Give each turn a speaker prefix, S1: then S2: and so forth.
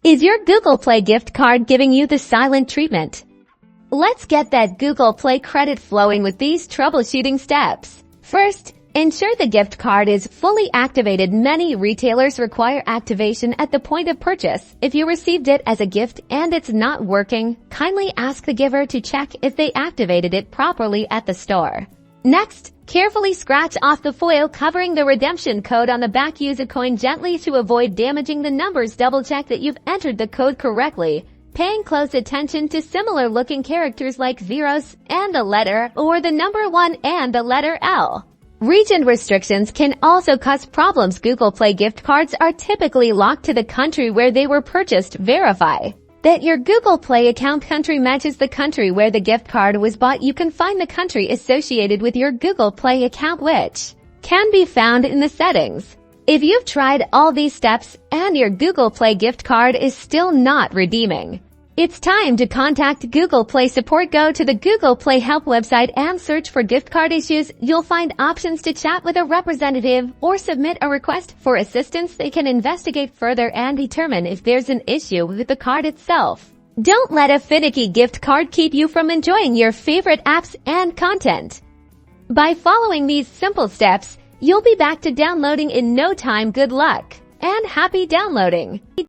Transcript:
S1: Is your Google Play gift card giving you the silent treatment? Let's get that Google Play credit flowing with these troubleshooting steps. First, ensure the gift card is fully activated. Many retailers require activation at the point of purchase. If you received it as a gift and it's not working, kindly ask the giver to check if they activated it properly at the store. Next, carefully scratch off the foil covering the redemption code on the back. Use a coin gently to avoid damaging the numbers. Double check that you've entered the code correctly, paying close attention to similar looking characters like zeros and a letter or the number 1 and the letter L. Region restrictions can also cause problems. Google Play gift cards are typically locked to the country where they were purchased. Verify that your Google Play account country matches the country where the gift card was bought. You can find the country associated with your Google Play account, which can be found in the settings. If you've tried all these steps and your Google Play gift card is still not redeeming, it's time to contact Google Play support. Go to the Google Play help website and search for gift card issues. You'll find options to chat with a representative or submit a request for assistance. They can investigate further and determine if there's an issue with the card itself. Don't let a finicky gift card keep you from enjoying your favorite apps and content. By following these simple steps, you'll be back to downloading in no time. Good luck and happy downloading!